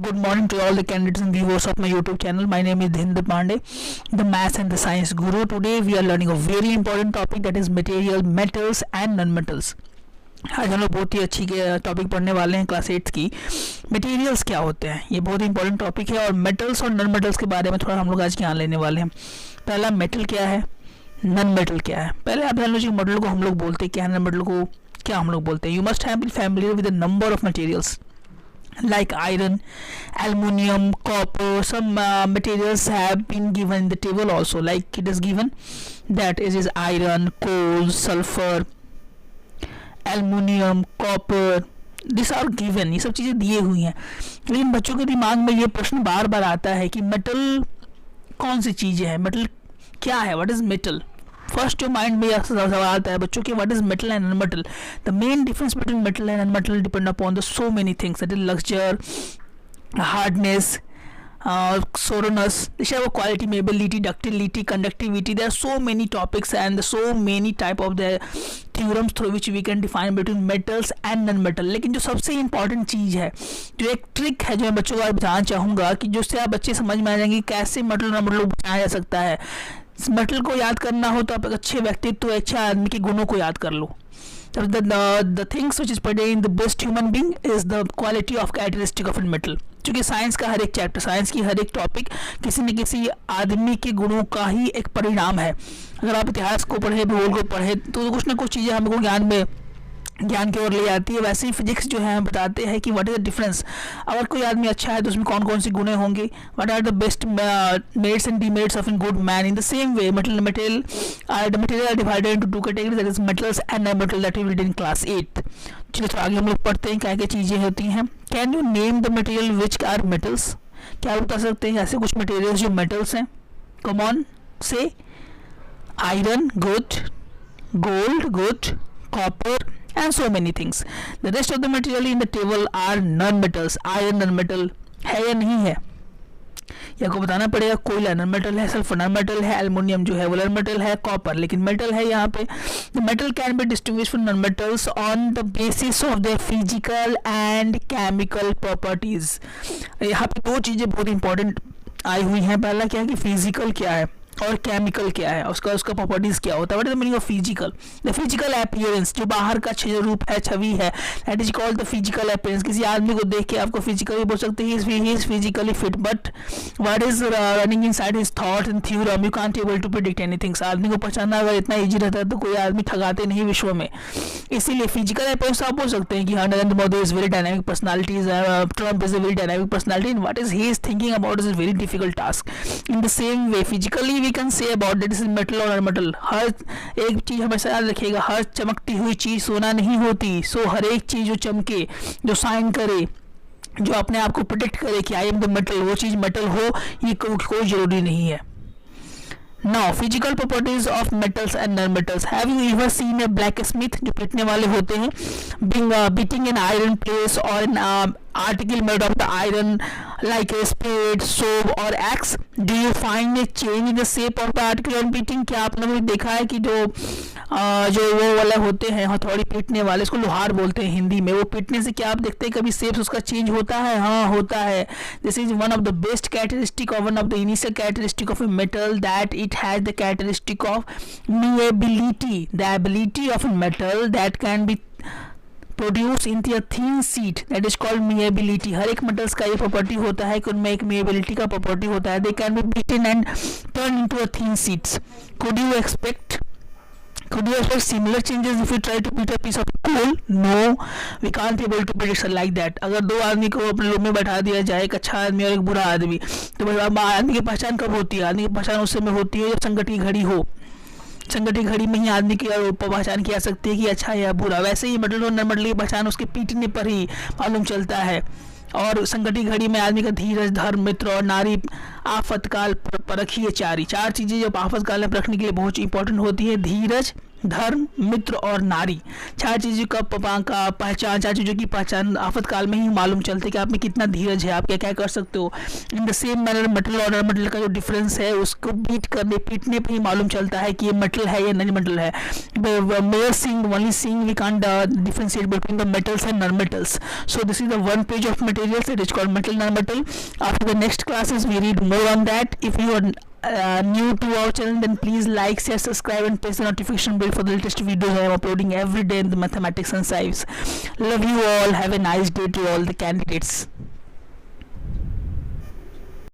Good morning to all the candidates and viewers of my YouTube channel. My name is Dhinder Pandey, the Maths and the Science Guru. Today we are learning a very important topic, that is material, metals and non-metals. आज हम लोग बहुत ही अच्छी topic पढ़ने वाले हैं class 8 की। Materials क्या होते हैं, ये बहुत ही इंपॉर्टेंट टॉपिक है, और मेटल्स और नॉन मेटल्स के बारे में थोड़ा हम लोग आज ज्ञान लेने वाले हैं। पहला, मेटल क्या है, नॉन मेटल क्या है। पहले आप जान लीजिए मेटल को हम लोग बोलते हैं क्या है, नॉन मेटल को क्या हम लोग बोलते हैं। You must have been familiar with the number of materials like iron, aluminium, copper. Some materials have been given in the table also, like it is given that it is iron, coal, sulfur, aluminium, copper. These are given, ये सब चीज़ें दिए हुई हैं। लेकिन बच्चों के दिमाग में ये प्रश्न बार बार आता है कि मेटल कौन सी चीज़ है, मेटल क्या है, व्हाट इज़ मेटल। फर्स्ट जो माइंड में सवाल आता है बच्चों के, what is metal and non-metal. The main difference between metal and non-metal depend upon the so many things, that is lustre, hardness, soreness, quality, malleability, ductility, conductivity. There are so many topics and so many type of the theorems through which we can define between metals and non-metal. लेकिन जो सबसे important चीज़ है, जो एक trick है जो मैं बच्चों को आज बताना चाहूँगा कि जिससे आप बच्चे समझ में आ जाएंगे कैसे मेटल और नॉन-मेटल को बनाया जा सकता है। मेटल को याद करना हो तो आप एक अच्छे व्यक्तित्व, अच्छे आदमी के गुणों को याद कर लो। The things which is pertaining the best human being is the quality of characteristic of a metal. क्योंकि साइंस का हर एक चैप्टर, साइंस की हर एक टॉपिक किसी न किसी आदमी के गुणों का ही एक परिणाम है। अगर आप इतिहास को पढ़े, भूगोल को पढ़े, तो कुछ ना कुछ चीज़ें हमको ज्ञान की ओर ले आती है। वैसे ही फिजिक्स जो है बताते हैं कि व्हाट इज द डिफरेंस, अगर कोई आदमी अच्छा है तो उसमें कौन कौन सी गुण होंगे, what are the best merits and demerits of in good man. In the same way material are divided into two categories, that is metals and non metal, that we will in class 8। चलिए तो आगे हम लोग पढ़ते हैं क्या क्या चीज़ें होती हैं। Can you name the material which are metals, क्या आप बता सकते हैं ऐसे कुछ मटेरियल्स जो मेटल्स हैं। कम ऑन से, iron good, gold good, copper and so many things. The rest of the material in the table are non-metals. Iron non-metal है या नहीं है, ये आपको बताना पड़ेगा। कोयला non-metal है, सल्फर non-metal है, एल्युमिनियम जो है वो non-metal है, कॉपर लेकिन मेटल है यहाँ पे। The metal can be distinguished from non-metals on the basis of their physical and chemical properties. यहाँ पे दो चीज़ें बहुत इंपॉर्टेंट आई हुई हैं। पहला क्या है कि फिजिकल क्या है और केमिकल क्या है, उसका प्रॉपर्टीज क्या होता है। What is the meaning of physical, the physical appearance, जो बाहर का रूप है, छवि है, that is called the physical appearance. किसी आदमी को देख के आपको फिजिकली बोल सकते हैं he is physically fit, but what is running inside his thought and theorem, you can't able to predict anything. आदमी को पहचानना अगर इतना ईजी रहता है तो कोई आदमी ठगाते नहीं विश्व में। इसीलिए फिजिकल अपीयरेंस आप बोल सकते हैं कि हाँ, Narendra Modi is very dynamic personality, Trump is a very dynamic personality, and what is he is thinking about is a very difficult task. In the same way physically we can say about that is metal और non metal. हर एक चीज हमेशा याद रखिएगा, हर चमकती हुई चीज सोना नहीं होती। सो हर एक चीज जो चमके, जो साइन करे, जो अपने आप को प्रोटेक्ट करे कि आई एम द मेटल, वो चीज मेटल हो, ये कोई जरूरी नहीं है। Now, physical properties of metals and non-metals. Have you ever seen a blacksmith, जो पीटने वाले होते हैं, beating an iron place or an article made of the iron like a spade, saw or axe? Do you find a change in the shape of the article on beating? क्या आपने भी देखा है कि जो वो वाले होते हैं हथौड़ी पीटने वाले, इसको लोहार बोलते हैं हिंदी में, वो पीटने से क्या आप देखते हैं कभी शेप उसका चेंज होता है? हाँ, होता है। This is one of the best characteristic और one of the initial characteristic of a metal, that it has the characteristic of malleability, the ability of a metal that can be produced into a thin sheet, that is called malleability. हर एक metals का ये property होता है कि उनमें एक malleability का property होता है। They can be beaten and turned into a thin sheets. Could you expect similar changes if you try to beat a piece of coal? No, we can't able to predict like that. अगर दो आदमी को अपने room में बैठा दिया जाए, एक अच्छा आदमी और एक बुरा आदमी, तो आदमी की पहचान कब होती है? आदमी की पहचान उस समय होती है जब संकट की घड़ी हो। संकट की घड़ी में ही आदमी की पहचान की जा सकती है कि अच्छा या बुरा। वैसे ही मेटल और नॉन-मेटल की पहचान उसके पीटने पर ही मालूम चलता है। और संकट की घड़ी में आदमी का धीरज, धर्म, मित्र और नारी, आफतकाल परखिए चार चीज़ें जो आफतकाल में परखने के लिए बहुत इंपॉर्टेंट होती है। धीरज, धर्म, मित्र और नारी, चार चीज़ों का पहचान, चार चीज़ों की पहचान आफतकाल में ही मालूम चलती है कि आप में कितना धीरज है, आप क्या क्या कर सकते हो। इन द सेम मैनर मेटल और नॉन मेटल का जो डिफरेंस है उसको पीटने पे ही मालूम चलता है कि ये मेटल है या नॉन मेटल है। Mere seeing only seeing we can't differentiate between the metals and non metals. So this is the one page of materials that is called metal non-metal. After the next classes we read more on that. If you are new to our channel, then please like, share, subscribe and press the notification bell for the latest videos I am uploading every day in the mathematics and science. Love you all. Have a nice day to all the candidates.